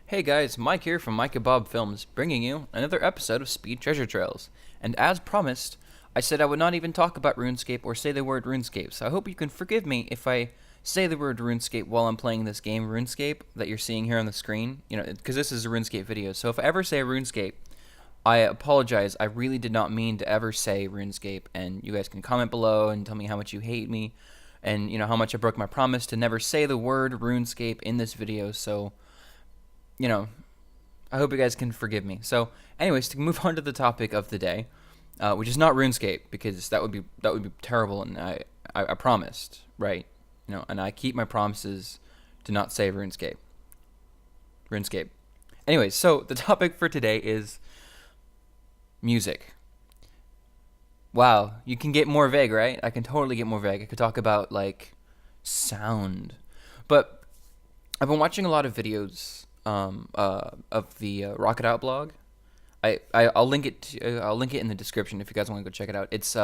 Hey guys, Mike here from MikeandBobfilms, bringing you another episode of Speed Treasure Trails. And as promised, I said I would not even talk about RuneScape or say the word RuneScape, so I hope you can forgive me if I say the word RuneScape while I'm playing this game RuneScape that you're seeing here on the screen. Because this is a RuneScape video, so if I ever say RuneScape, I apologize. I really did not mean to ever say RuneScape, and you guys can comment below and tell me how much you hate me, and how much I broke my promise to never say the word RuneScape in this video, so you know, I hope you guys can forgive me. So, anyways, to move on to the topic of the day, which is not RuneScape because that would be terrible, and I promised, right? And I keep my promises to not say RuneScape. RuneScape. Anyways, so the topic for today is music. Wow, you can get more vague, right? I can totally get more vague. I could talk about like sound, but I've been watching a lot of videos of the Rocket Out blog. I'll link it I'll link it in the description if you guys want to go check it out. It's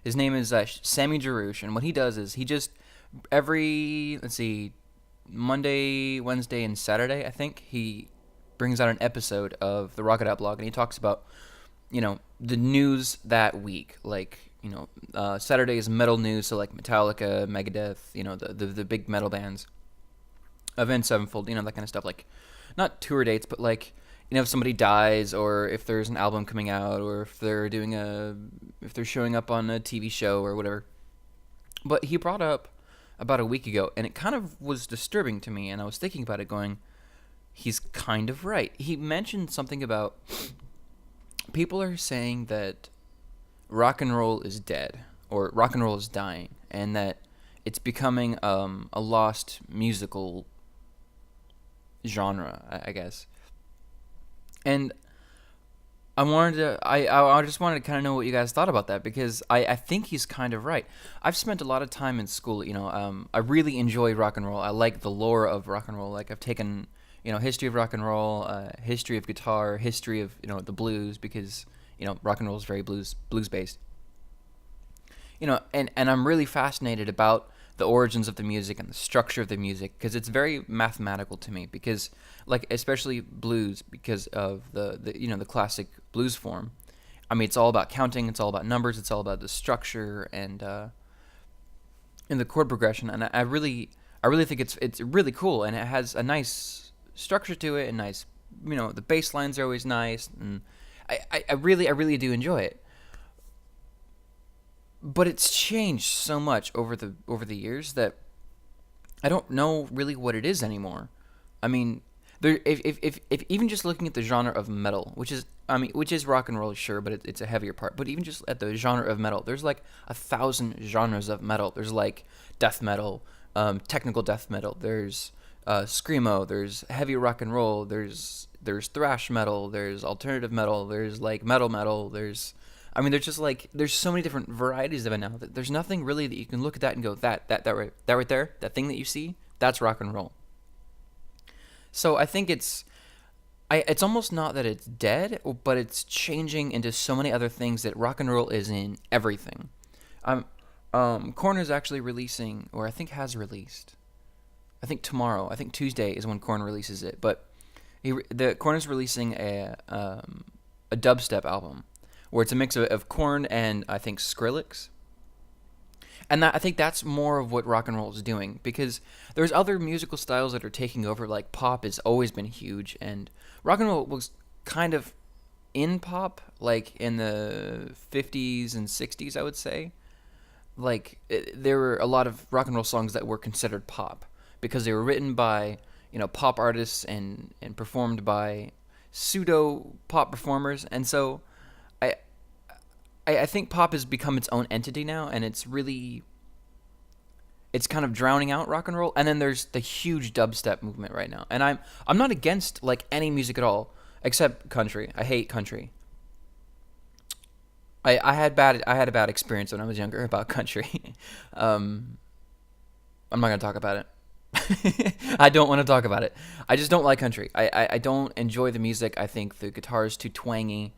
his name is Sammy Jarouche, and what he does is he just every Monday, Wednesday, and Saturday, I think, he brings out an episode of the Rocket Out blog, and he talks about the news that week. Like Saturday is metal news, so like Metallica, Megadeth, the big metal bands. Avenged Sevenfold, that kind of stuff. Like, not tour dates, but like, if somebody dies, or if there's an album coming out, or if they're showing up on a TV show or whatever. But he brought up about a week ago, and it kind of was disturbing to me, and I was thinking about it going, he's kind of right. He mentioned something about people are saying that rock and roll is dead, or rock and roll is dying, and that it's becoming a lost musical genre, I guess. And I just wanted to kind of know what you guys thought about that, because I think he's kind of right. I've spent a lot of time in school. I really enjoy rock and roll. I like the lore of rock and roll. Like, I've taken history of rock and roll, history of guitar, history of the blues, because rock and roll is very blues based. And I'm really fascinated about the origins of the music and the structure of the music, because it's very mathematical to me, because like, especially blues, because of the classic blues form. I mean, it's all about counting, it's all about numbers, it's all about the structure and the chord progression, and I really think it's really cool, and it has a nice structure to it, and nice, the bass lines are always nice, and I really do enjoy it. But it's changed so much over the years that I don't know really what it is anymore. I mean, if even just looking at the genre of metal, which is rock and roll, sure, but it's a heavier part. But even just at the genre of metal, there's like 1,000 genres of metal. There's like death metal, technical death metal. There's screamo. There's heavy rock and roll. There's thrash metal. There's alternative metal. There's like metal. There's just like, there's so many different varieties of it now that there's nothing really that you can look at that and go, that right there, that thing that you see, that's rock and roll. So I think it's almost not that it's dead, but it's changing into so many other things that rock and roll is in everything. Korn is actually releasing, or I think has released, I think tomorrow, I think Tuesday is when Korn releases it, but Korn is releasing a dubstep album, where it's a mix of Korn and I think Skrillex. And I think that's more of what rock and roll is doing, because there's other musical styles that are taking over. Like, pop has always been huge, and rock and roll was kind of in pop, like in the 50s and 60s, I would say. Like, there were a lot of rock and roll songs that were considered pop, because they were written by pop artists and performed by pseudo pop performers, and so I think pop has become its own entity now, and it's kind of drowning out rock and roll. And then there's the huge dubstep movement right now, and I'm not against like any music at all except country. I hate country. I had a bad experience when I was younger about country. I'm not gonna talk about it. I don't want to talk about it. I just don't like country. I don't enjoy the music. I think the guitar is too twangy.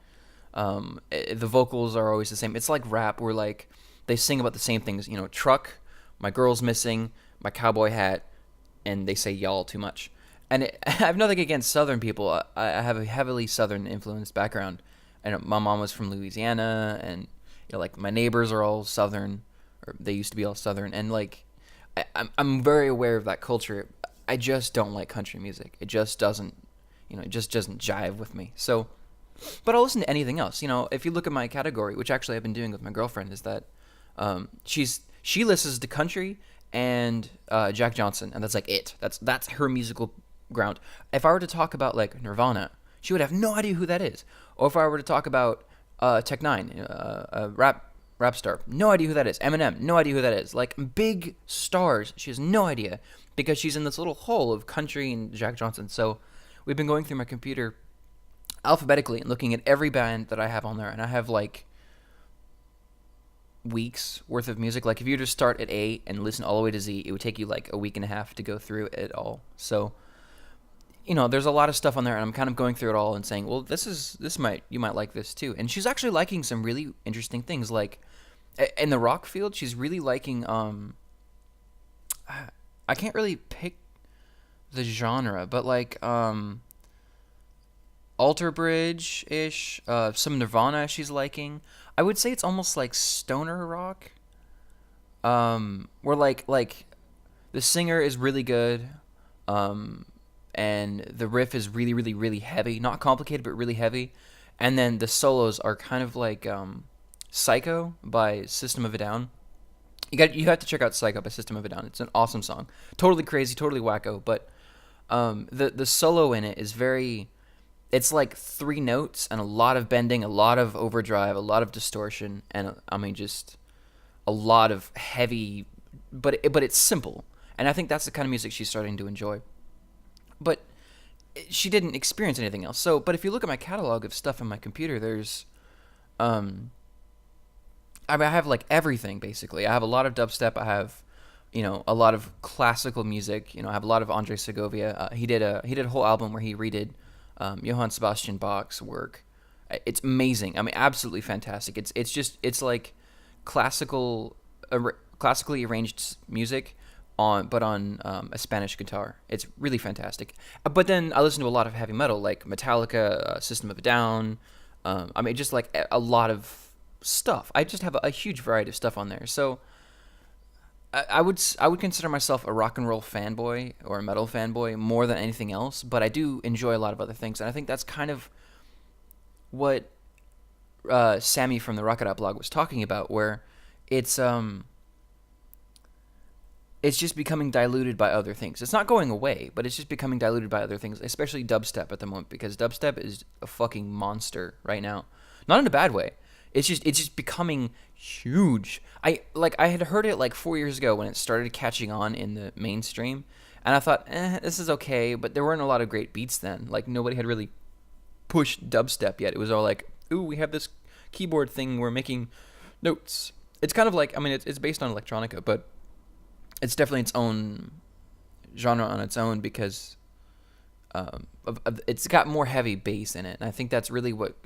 The vocals are always the same. It's like rap, where like they sing about the same things. Truck, my girl's missing, my cowboy hat, and they say y'all too much. and I have nothing against Southern people. I have a heavily Southern influenced background, and my mom was from Louisiana, and like my neighbors are all Southern, or they used to be all Southern, and like I'm very aware of that culture. I just don't like country music. It just doesn't, it just doesn't jive with me. So, but I'll listen to anything else. If you look at my category, which actually I've been doing with my girlfriend, is that she listens to country and Jack Johnson, and that's like it. That's her musical ground. If I were to talk about like Nirvana, she would have no idea who that is. Or if I were to talk about Tech Nine, a rap star, no idea who that is. Eminem, no idea who that is. Like big stars, she has no idea because she's in this little hole of country and Jack Johnson. So we've been going through my computer alphabetically and looking at every band that I have on there, and I have like weeks worth of music. Like if you were to start at A and listen all the way to Z, it would take you like a week and a half to go through it all. So there's a lot of stuff on there, and I'm kind of going through it all and saying, well, you might like this too. And she's actually liking some really interesting things. Like in the rock field, she's really liking I can't really pick the genre, but like Alter Bridge ish, some Nirvana she's liking. I would say it's almost like stoner rock. Where like the singer is really good, and the riff is really, really, really heavy. Not complicated, but really heavy. And then the solos are kind of like Psycho by System of a Down. You have to check out Psycho by System of a Down. It's an awesome song. Totally crazy, totally wacko, but the solo in it is very... It's like 3 notes and a lot of bending, a lot of overdrive, a lot of distortion, and just a lot of heavy, but it's simple. And I think that's the kind of music she's starting to enjoy. But she didn't experience anything else. So, but if you look at my catalog of stuff on my computer, there's I have like everything basically. I have a lot of dubstep. I have a lot of classical music. I have a lot of Andre Segovia. He did a whole album where he redid Johann Sebastian Bach's work. It's amazing. Absolutely fantastic. It's like classically arranged music on a Spanish guitar. It's really fantastic. But then I listen to a lot of heavy metal, like Metallica, System of a Down. Just like a lot of stuff. I just have a huge variety of stuff on there. So I would consider myself a rock and roll fanboy or a metal fanboy more than anything else, but I do enjoy a lot of other things, and I think that's kind of what Sammy from the Rocket Out blog was talking about, where it's just becoming diluted by other things. It's not going away, but it's just becoming diluted by other things, especially dubstep at the moment, because dubstep is a fucking monster right now. Not in a bad way. It's just becoming huge. I had heard it like 4 years ago when it started catching on in the mainstream, and I thought, this is okay, but there weren't a lot of great beats then. Like nobody had really pushed dubstep yet. It was all like, ooh, we have this keyboard thing, we're making notes. It's kind of like, it's based on electronica, but it's definitely its own genre on its own because it's got more heavy bass in it, and I think that's really what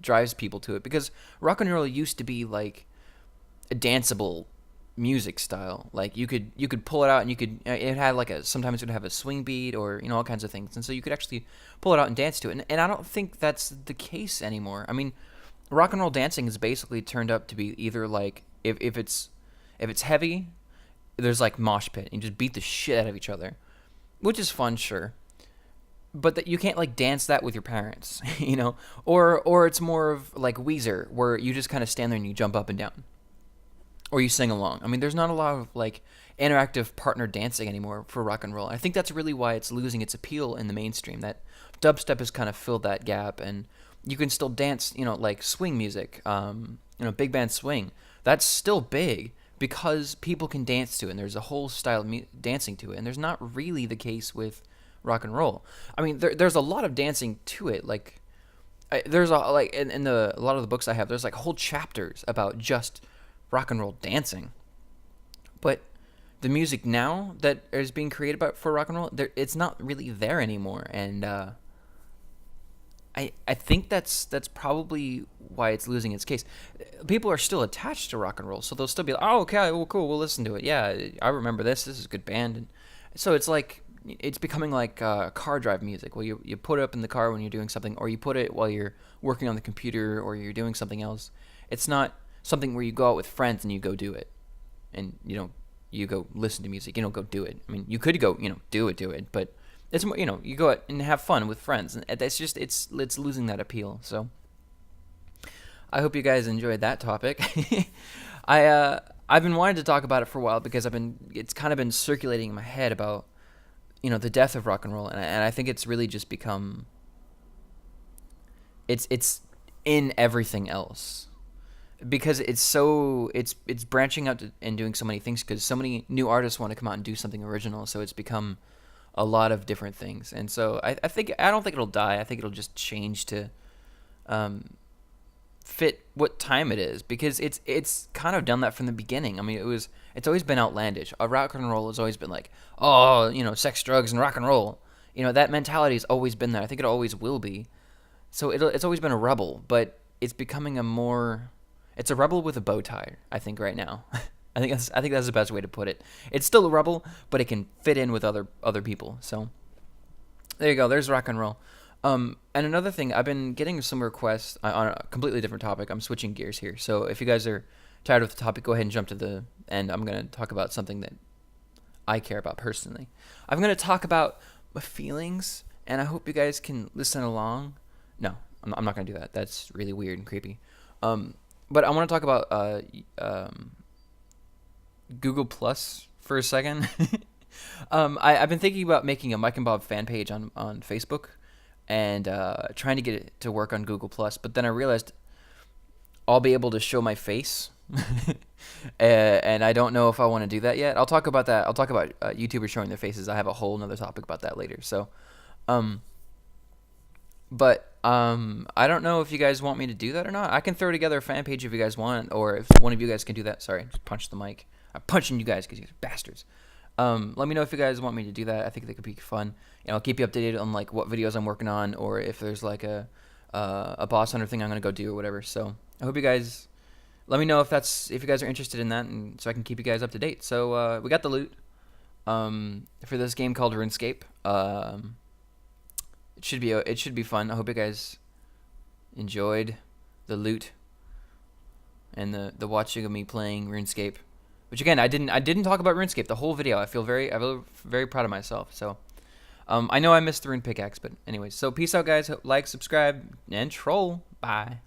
drives people to it, because rock and roll used to be like a danceable music style. Like you could pull it out and it had like sometimes it would have a swing beat or all kinds of things, and so you could actually pull it out and dance to it, and I don't think that's the case anymore. Rock and roll dancing is basically turned up to be either like if it's heavy, there's like mosh pit and you just beat the shit out of each other, which is fun, sure, but that you can't like dance that with your parents, or it's more of like Weezer, where you just kind of stand there and you jump up and down, or you sing along. There's not a lot of like interactive partner dancing anymore for rock and roll. I think that's really why it's losing its appeal in the mainstream. That dubstep has kind of filled that gap, and you can still dance, like swing music, big band swing. That's still big because people can dance to it, and there's a whole style of dancing to it, and there's not really the case with rock and roll. There's a lot of dancing to it. Like, there's a lot of the books I have, there's like whole chapters about just rock and roll dancing. But the music now that is being created for rock and roll, it's not really there anymore. And I think that's probably why it's losing its case. People are still attached to rock and roll, so they'll still be like, oh, okay, well, cool, we'll listen to it. Yeah, I remember this is a good band. And so it's like it's becoming like car drive music. Well, you put it up in the car when you're doing something, or you put it while you're working on the computer, or you're doing something else. It's not something where you go out with friends and you go do it, and you go listen to music. You don't go do it. I mean, you could go do it, but it's more you go out and have fun with friends, and that's just it's losing that appeal. So I hope you guys enjoyed that topic. I've been wanting to talk about it for a while because it's kind of been circulating in my head about the death of rock and roll, and I think it's really just become it's in everything else because it's branching out and doing so many things because so many new artists want to come out and do something original, so it's become a lot of different things. And so I don't think it'll die. I think it'll just change to fit what time it is, because it's kind of done that from the beginning. I mean, it's always been outlandish. Rock and roll has always been like, sex, drugs, and rock and roll. That mentality has always been there. I think it always will be. So it's always been a rebel, but it's becoming it's a rebel with a bow tie, I think, right now. I think that's the best way to put it. It's still a rebel, but it can fit in with other people. So there you go. There's rock and roll. And another thing, I've been getting some requests on a completely different topic. I'm switching gears here. So if you guys are tired of the topic, go ahead and jump to the end. I'm going to talk about something that I care about personally. I'm going to talk about my feelings, and I hope you guys can listen along. No, I'm not going to do that. That's really weird and creepy. But I want to talk about Google Plus for a second. I've been thinking about making a Mike and Bob fan page on Facebook, and trying to get it to work on Google Plus, but then I realized I'll be able to show my face, and I don't know if I want to do that yet. I'll talk about that. I'll talk about YouTubers showing their faces. I have a whole another topic about that later. So, but I don't know if you guys want me to do that or not. I can throw together a fan page if you guys want, or if one of you guys can do that. Sorry, just punched the mic. I'm punching you guys because you guys are bastards. Let me know if you guys want me to do that. I think that could be fun. I'll keep you updated on like what videos I'm working on, or if there's like a boss hunter thing I'm gonna go do or whatever. So I hope you guys let me know if you guys are interested in that, and so I can keep you guys up to date. So we got the loot for this game called RuneScape. It should be fun. I hope you guys enjoyed the loot and the watching of me playing RuneScape. Which again, I didn't talk about RuneScape the whole video. I feel very proud of myself. So, I know I missed the rune pickaxe, but anyways. So peace out, guys. Like, subscribe, and troll. Bye.